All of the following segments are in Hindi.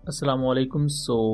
अस्सलाम वालेकुम।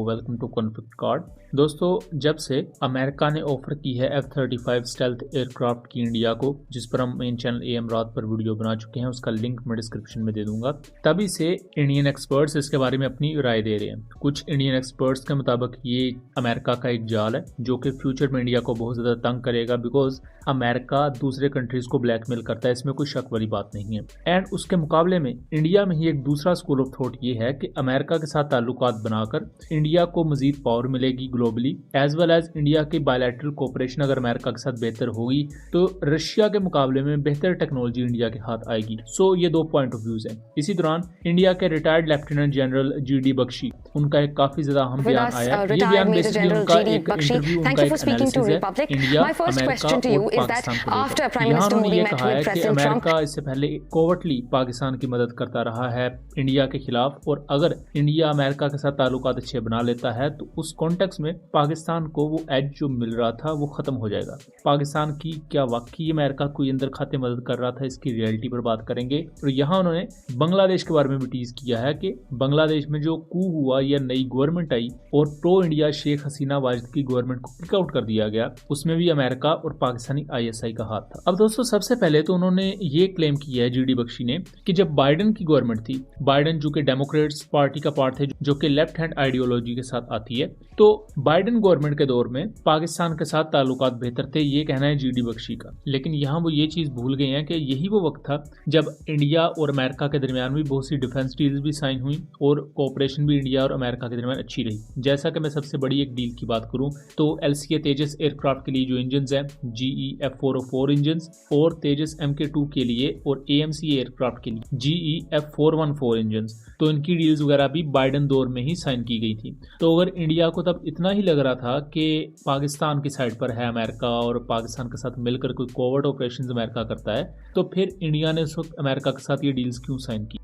Welcome to conflict card. दोस्तों, जब से अमेरिका ने ऑफर की है F-35 स्टेल्थ एयरक्राफ्ट की इंडिया को, जिस पर हम मेन चैनल AM रात पर वीडियो बना चुके हैं, उसका लिंक मैं डिस्क्रिप्शन में दे दूंगा, तभी से इंडियन एक्सपर्ट्स इसके बारे में अपनी राय दे रहे हैं। कुछ इंडियन एक्सपर्ट्स के मुताबिक ये अमेरिका का एक जाल है जो कि फ्यूचर में इंडिया को बहुत ज़्यादा तंग करेगा, बिकॉज अमेरिका दूसरे कंट्रीज को ब्लैकमेल करता है, इसमें कोई शक वाली बात नहीं है। एंड उसके मुकाबले में इंडिया में ही एक दूसरा स्कूल ऑफ थॉट ये है कि अमेरिका के साथ ताल्लुकात बनाकर इंडिया को मजीद पावर मिलेगी globally, as well as India की बायलैटरल कोऑपरेशन अगर अमेरिका के साथ बेहतर होगी तो रशिया के मुकाबले में बेहतर टेक्नोलॉजी इंडिया के हाथ आएगी। ये दो पॉइंट ऑफ व्यूज हैं। इसी दौरान इंडिया के retired lieutenant general GD Bakshi, उन्होंने एक काफी ज्यादा अहम बयान आया। ये बयान बेसिकली उनका एक इंटरव्यू, उनका एक एनालिसिस है इंडिया, अमेरिका और पाकिस्तान को लेकर। यहाँ उन्होंने ये कहा है कि अमेरिका इससे पहले कोवर्टली पाकिस्तान की मदद करता रहा है इंडिया के खिलाफ, और अगर इंडिया अमेरिका के साथ ताल्लुकात अच्छे बना लेता है तो उस कॉन्टेक्स्ट में पाकिस्तान को वो एज जो मिल रहा था वो खत्म हो जाएगा। पाकिस्तान की क्या वाकई अमेरिका कोई अंदर खाते मदद कर रहा था, इसकी रियलिटी पर बात करेंगे। और यहाँ उन्होंने बांग्लादेश के बारे में भी टीज किया है कि बांग्लादेश में जो कू हुआ या नई गवर्नमेंट आई और प्रो इंडिया शेख हसीना वाजिद की गवर्नमेंट को किक आउट कर दिया गया, उसमें भी अमेरिका और पाकिस्तानी ISI का हाथ था। अब दोस्तों, सबसे पहले तो उन्होंने ये क्लेम किया है GD बख्शी ने कि जब बाइडेन की गवर्नमेंट थी, बाइडेन जो कि डेमोक्रेट्स पार्टी का पार्ट थे, जो कि लेफ्ट हैंड आइडियोलॉजी के साथ आती है, तो बाइडेन गवर्नमेंट के दौर में पाकिस्तान के साथ ताल्लुकात बेहतर थे, ये कहना है GD बख्शी का। लेकिन यहाँ वो ये चीज भूल गए हैं कि यही वो वक्त था जब इंडिया और अमेरिका के दरमियान भी बहुत सी डिफेंस डील्स भी साइन हुई और कोऑपरेशन भी इंडिया और अमेरिका के दरमियान अच्छी रही। जैसा कि मैं सबसे बड़ी एक डील की बात करूं तो LCA तेजस एयरक्राफ्ट के लिए जो इंजन है GE F404 इंजन, और तेजस MK2 के लिए और AMC एयरक्राफ्ट के लिए GE F414 इंजन, तो इनकी डील्स वगैरह भी बाइडेन दौर में ही साइन की गई थी। तो अगर इंडिया को तब इतना ही लग रहा था कि पाकिस्तान की साइड पर है अमेरिका और पाकिस्तान के साथ मिलकर कोई कोवर्ट ऑपरेशंस अमेरिका करता है, तो फिर इंडिया ने उस वक्त अमेरिका के साथ ये डील्स क्यों साइन की।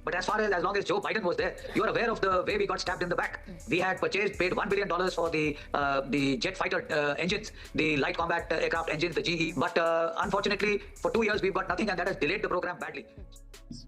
But as long as Joe Biden was there, you are aware of the way we got stabbed in the back. We had paid $1 billion for the jet fighter engines, the light combat aircraft engines, the GE. But unfortunately, for 2 years we've got nothing, and that has delayed the program badly.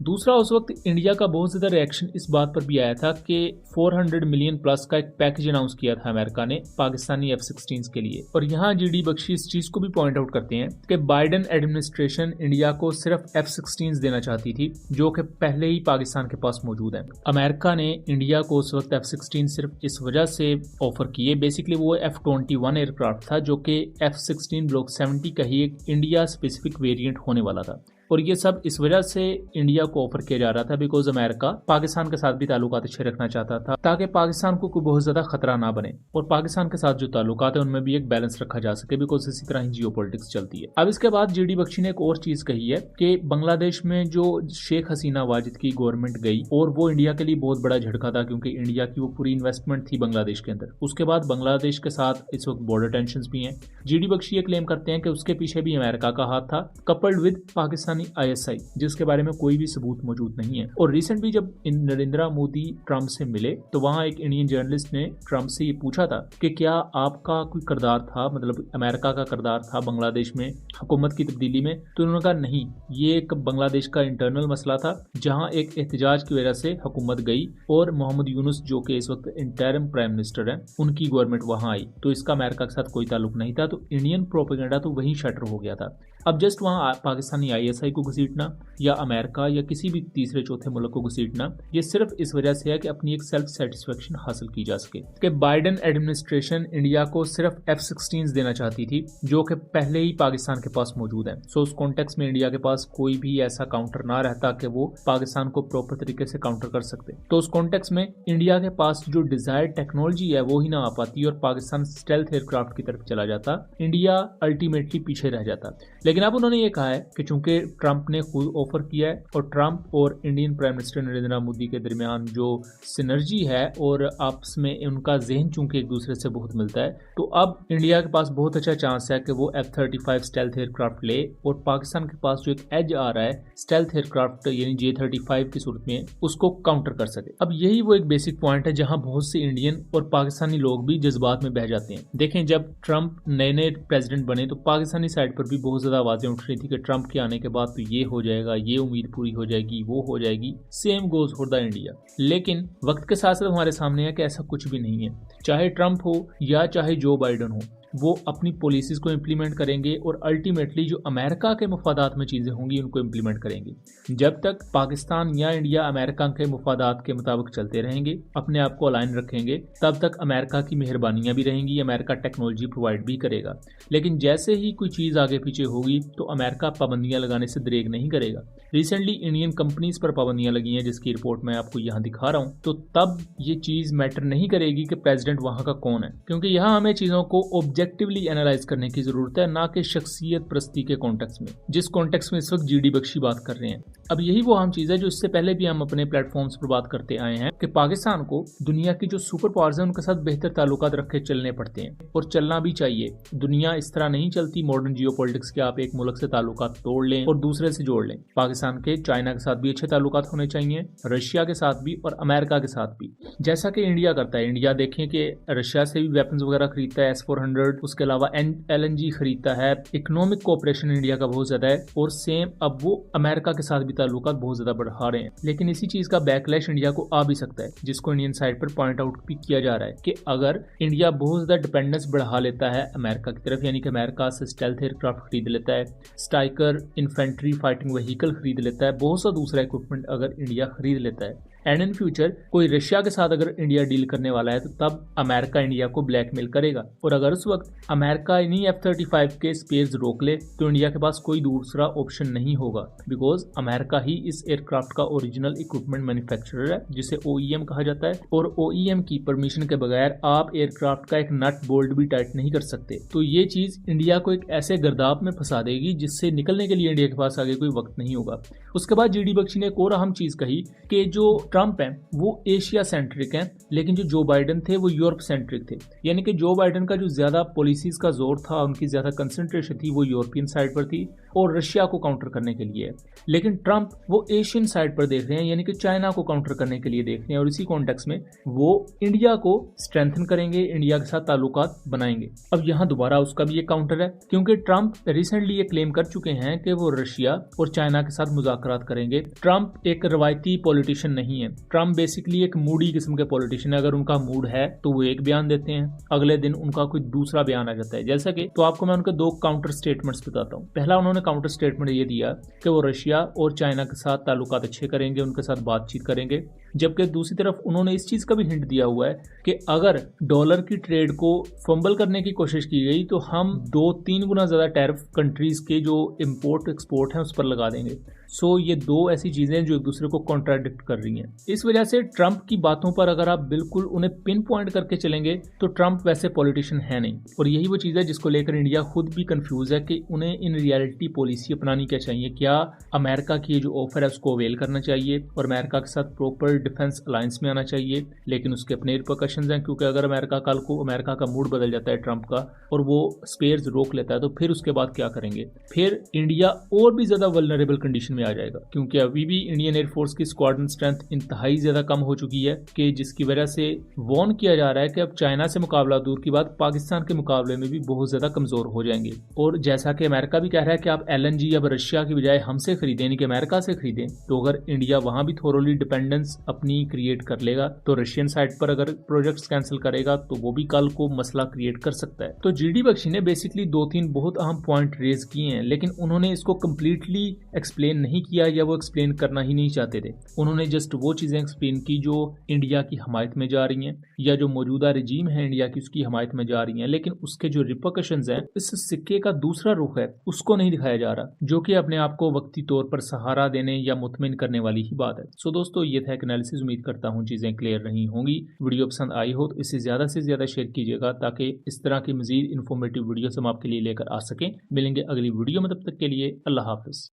दूसरा, उस वक्त इंडिया का बहुत ज्यादा रिएक्शन इस बात पर भी आया था कि 400 मिलियन प्लस का एक पैकेज अनाउंस किया था अमेरिका ने पाकिस्तानी F-16 के लिए। और यहाँ GD बख्शी इस चीज को भी पॉइंट आउट करते हैं कि बाइडेन एडमिनिस्ट्रेशन इंडिया को सिर्फ F-16 देना चाहती थी, जो कि पहले ही पाकिस्तान के पास मौजूद है। अमेरिका ने इंडिया को उस वक्त F-16 सिर्फ इस वजह से ऑफर किए, बेसिकली वो F-21 एयरक्राफ्ट था जो कि F-16 ब्लॉक 70 का ही एक इंडिया स्पेसिफिक वेरिएंट होने वाला था। और ये सब इस वजह से इंडिया को ऑफर किया जा रहा था बिकॉज अमेरिका पाकिस्तान के साथ भी ताल्लुकात अच्छे रखना चाहता था, ताकि पाकिस्तान को कोई बहुत ज्यादा खतरा ना बने और पाकिस्तान के साथ जो ताल्लुकात है उनमें भी एक बैलेंस रखा जा सके, बिकॉज इसी तरह ही जियोपॉलिटिक्स चलती है। अब इसके बाद GD बख्शी ने एक और चीज कही है कि बांग्लादेश में जो शेख हसीना वाजिद की गवर्नमेंट गई और वो इंडिया के लिए बहुत बड़ा झटका था, क्योंकि इंडिया की वो पूरी इन्वेस्टमेंट थी बांग्लादेश के अंदर। उसके बाद बांग्लादेश के साथ इस वक्त बॉर्डर टेंशन भी हैं। GD बख्शी ये क्लेम करते हैं कि उसके पीछे भी अमेरिका का हाथ था, कपल्ड विद पाकिस्तानी ISI, जिसके बारे में कोई भी सबूत मौजूद नहीं है। और रिसेंटली जब नरेंद्र मोदी ट्रंप से मिले तो वहां एक इंडियन जर्नलिस्ट ने ट्रंप से ये पूछा था कि क्या आपका कोई किरदार था, मतलब अमेरिका का किरदार था बांग्लादेश में हुकूमत की तब्दीली में। तो उन्होंने कहा नहीं, ये एक बांग्लादेश का इंटरनल मसला था जहां एक एहतजाज की वजह से हुकूमत गई और मोहम्मद यूनुस जो कि इस वक्त इंटरिम प्राइम मिनिस्टर हैं, उनकी गवर्नमेंट वहां आई, तो इसका अमेरिका के साथ कोई ताल्लुक नहीं था। तो इंडियन प्रोपेगेंडा तो वहीं शटर हो गया था। अब जस्ट वहां पाकिस्तानी ISI को घसीटना या अमेरिका या किसी भी तीसरे चौथे मुल्क को घसीटना, ये सिर्फ इस वजह से है कि अपनी एक सेल्फ सेटिस्फेक्शन हासिल की जा सके। कि बाइडेन एडमिनिस्ट्रेशन इंडिया को सिर्फ F-16 देना चाहती थी, जो कि पहले ही पाकिस्तान के पास मौजूद है। उस कॉन्टेक्स्ट में इंडिया के पास कोई भी ऐसा काउंटर ना रहता कि वो पाकिस्तान को प्रॉपर तरीके से काउंटर कर सकते। तो उस कॉन्टेक्स्ट में इंडिया के पास जो डिजायर्ड टेक्नोलॉजी है वो ही ना आ पाती और पाकिस्तान स्टेल्थ एयरक्राफ्ट की तरफ चला जाता, इंडिया अल्टीमेटली पीछे रह जाता। लेकिन अब उन्होंने ये कहा है कि चूंकि ट्रंप ने खुद ऑफर किया है और ट्रंप और Indian prime minister Narendra Modi के दरमियान जो सिनर्जी है और आपस में उनका जहन चूंकि एक दूसरे से बहुत मिलता है, तो अब इंडिया के पास बहुत अच्छा चांस है कि वो F-35 स्टेल्थ एयरक्राफ्ट ले और पाकिस्तान के पास जो एक एज आ रहा है स्टेल्थ एयरक्राफ्ट यानी J-35 की सूरत में उसको काउंटर कर सके। अब यही वो एक बेसिक पॉइंट है जहां बहुत से इंडियन और पाकिस्तानी लोग भी जज्बात में बह जाते हैं। देखें, जब ट्रंप नए नए प्रेसिडेंट बने तो पाकिस्तानी साइड पर भी बहुत ज्यादा आवाज़ें उठ रही थी कि ट्रंप के आने के बाद तो ये हो जाएगा, ये उम्मीद पूरी हो जाएगी, वो हो जाएगी, same goes for the India. लेकिन वक्त के साथ साथ हमारे सामने है कि ऐसा कुछ भी नहीं है। चाहे ट्रंप हो या चाहे जो बाइडन हो, वो अपनी पॉलिसीज़ को इम्प्लीमेंट करेंगे और अल्टीमेटली जो अमेरिका के मफादात में चीज़ें होंगी उनको इम्प्लीमेंट करेंगे। जब तक पाकिस्तान या इंडिया अमेरिका के मफादात के मुताबिक चलते रहेंगे, अपने आप को अलाइन रखेंगे, तब तक अमेरिका की मेहरबानियाँ भी रहेंगी, अमेरिका टेक्नोलॉजी प्रोवाइड भी करेगा। लेकिन जैसे ही कोई चीज़ आगे पीछे होगी तो अमेरिका पाबंदियाँ लगाने से दरेग नहीं करेगा। रिसेंटली इंडियन कंपनीज पर पाबंदियाँ लगी हैं, जिसकी रिपोर्ट मैं आपको यहाँ दिखा रहा हूँ। तो तब ये चीज़ मैटर नहीं करेगी कि प्रेसिडेंट वहाँ का कौन है, क्योंकि यहाँ हमें चीज़ों को ऑब्जेक्टिवली एनालाइज करने की जरूरत है, ना कि शख्सियत प्रस्ती के कॉन्टेक्स्ट में, जिस कॉन्टेक्स्ट में इस वक्त जीडी बख्शी बात कर रहे हैं। अब यही वो अहम चीज़ है जो इससे पहले भी हम अपने प्लेटफॉर्म्स पर बात करते आए हैं कि पाकिस्तान को दुनिया की जो सुपर पावर्स हैं उनके साथ बेहतर ताल्लुकात रख के चलने पड़ते हैं, और चलना भी चाहिए। दुनिया इस तरह नहीं चलती मॉडर्न जियोपॉलिटिक्स के आप एक मुल्क से ताल्लुकात तोड़ लें और दूसरे से जोड़ लें। पाकिस्तान के चाइना के साथ भी अच्छे ताल्लुकात होने चाहिए, रशिया के साथ भी और अमेरिका के साथ भी, जैसा कि इंडिया करता है। इंडिया देखें कि रशिया से भी वेपन्स वगैरह खरीदता है, S-400, उसके अलावा LNG खरीदता है। इकोनॉमिक कोऑपरेशन इंडिया का बहुत ज्यादा है, और सेम अब वो अमेरिका के साथ भी ताल्लुकात बहुत ज्यादा बढ़ा रहे हैं। लेकिन इसी चीज का बैकलैश इंडिया को आ भी सकता है, जिसको इंडियन साइड पर पॉइंट आउट भी किया जा रहा है कि अगर इंडिया बहुत ज्यादा डिपेंडेंस बढ़ा लेता है अमेरिका की तरफ, यानी कि अमेरिका से स्टेल्थ एयरक्राफ्ट खरीद लेता है, स्ट्राइकर इन्फेंट्री फाइटिंग व्हीकल खरीद लेता है, बहुत सा दूसरा इक्विपमेंट अगर इंडिया खरीद लेता है, एंड इन फ्यूचर कोई रशिया के साथ अगर इंडिया डील करने वाला है, तो तब अमेरिका इंडिया को ब्लैकमेल करेगा। और अगर उस वक्त अमेरिका इन्हीं F-35 के स्पेयर्स रोक ले तो इंडिया के पास कोई दूसरा ऑप्शन नहीं होगा, बिकॉज अमेरिका ही इस एयरक्राफ्ट का ओरिजिनल इक्विपमेंट मैन्युफैक्चरर है, जिसे OEM कहा जाता है। और OEM की परमिशन के बगैर आप एयरक्राफ्ट का एक नट बोल्ट भी टाइट नहीं कर सकते। तो ये चीज इंडिया को एक ऐसे गर्दाब में फंसा देगी जिससे निकलने के लिए इंडिया के पास आगे कोई वक्त नहीं होगा। उसके बाद जीडी बख्शी ने एक और अहम चीज कही कि जो ट्रंप हैं वो एशिया सेंट्रिक हैं, लेकिन जो बाइडन थे वो यूरोप सेंट्रिक थे। यानी कि जो बाइडन का जो ज्यादा पॉलिसीज का जोर था, उनकी ज्यादा कंसंट्रेशन थी, वो यूरोपियन साइड पर थी और रशिया को काउंटर करने के लिए। लेकिन ट्रंप वो एशियन साइड पर देख रहे हैं, यानी कि चाइना को काउंटर करने के लिए देख रहे हैं, और इसी कॉन्टेक्स्ट में वो इंडिया को स्ट्रेंथन करेंगे, इंडिया के साथ ताल्लुकात बनाएंगे। अब यहाँ दोबारा उसका भी एक काउंटर है, क्योंकि ट्रंप रिसेंटली ये क्लेम कर चुके हैं कि वो रशिया और चाइना के साथ मुज़ाकरात करेंगे। ट्रंप एक रवायती पॉलिटिशियन नहीं है, ट्रंप बेसिकली एक मूडी किस्म के पॉलिटिशियन है। अगर उनका मूड है तो वो एक बयान देते हैं, अगले दिन उनका कोई दूसरा बयान आ जाता है। जैसा कि तो आपको मैं उनके दो काउंटर स्टेटमेंट्स बताता हूँ। पहला उन्होंने काउंटर स्टेटमेंट ये दिया कि वो रशिया और चाइना के साथ ताल्लुकात अच्छे करेंगे, उनके साथ बातचीत करेंगे, जबकि दूसरी तरफ उन्होंने इस चीज का भी हिंट दिया हुआ है कि अगर डॉलर की ट्रेड को फंबल करने की कोशिश की गई तो हम 2-3 गुना ज्यादा टैरिफ कंट्रीज के जो इंपोर्ट एक्सपोर्ट है उस पर लगा देंगे। सो ये दो ऐसी चीजें जो एक दूसरे को कॉन्ट्राडिक्ट कर रही हैं। इस वजह से ट्रंप की बातों पर अगर आप बिल्कुल उन्हें पिन पॉइंट करके चलेंगे तो ट्रंप वैसे पॉलिटिशियन है नहीं, और यही वो चीज है जिसको लेकर इंडिया खुद भी कंफ्यूज है कि उन्हें इन रियलिटी पॉलिसी अपनानी क्या चाहिए। क्या अमेरिका की जो ऑफर है उसको अवेल करना चाहिए और अमेरिका के साथ प्रॉपर डिफेंस अलायंस में आना चाहिए, लेकिन उसके अपने रिपरकशंस हैं, क्योंकि अगर अमेरिका कल को अमेरिका का मूड बदल जाता है ट्रंप का और वो स्पेयर्स रोक लेता है तो फिर उसके बाद क्या करेंगे? फिर इंडिया और भी ज्यादा वल्नरेबल कंडीशन आ जाएगा, क्योंकि अभी भी इंडियन एयरफोर्स की स्क्वाड्रन स्ट्रेंथ इंतहाई ज्यादा कम हो चुकी है, कि जिसकी वजह से वार्न किया जा रहा है कि अब चाइना से मुकाबला दूर की बात, पाकिस्तान के मुकाबले में भी बहुत ज्यादा कमजोर हो जाएंगे। और जैसा कि अमेरिका भी कह रहा है कि आप LNG अब रशिया की बजाय हमसे खरीदें, यानी कि अमेरिका से खरीदें, तो अगर इंडिया वहां भी थोरोली डिपेंडेंस अपनी क्रिएट कर लेगा तो रशियन साइड पर अगर प्रोजेक्ट्स कैंसिल करेगा तो वो भी कल को मसला क्रिएट कर सकता है। तो जीडी बख्शी ने बेसिकली 2-3 बहुत अहम पॉइंट रेज किए हैं, लेकिन उन्होंने इसको कंप्लीटली एक्सप्लेन नहीं किया या वो एक्सप्लेन करना ही नहीं चाहते थे। उन्होंने जस्ट वो चीजें एक्सप्लेन की जो इंडिया की हमायत में जा रही हैं या जो मौजूदा रजीम है इंडिया की उसकी हमायत में जा रही हैं, लेकिन उसके जो रिपरकशंस हैं, इस सिक्के का दूसरा रुख है, उसको नहीं दिखाया जा रहा, जो कि अपने आप को वक्ती तौर पर सहारा देने या मुतमिन करने वाली ही बात है। सो दोस्तों, ये था एक एनालिसिस। उम्मीद करता हूँ चीजें क्लियर रही होंगी। वीडियो पसंद आई हो तो इसे ज्यादा से ज्यादा शेयर कीजिएगा, ताकि इस तरह की मजीद इन्फॉर्मेटिव वीडियो हम आपके लिए लेकर आ सकें। मिलेंगे अगली वीडियो में, तब तक के लिए अल्लाह हाफिज।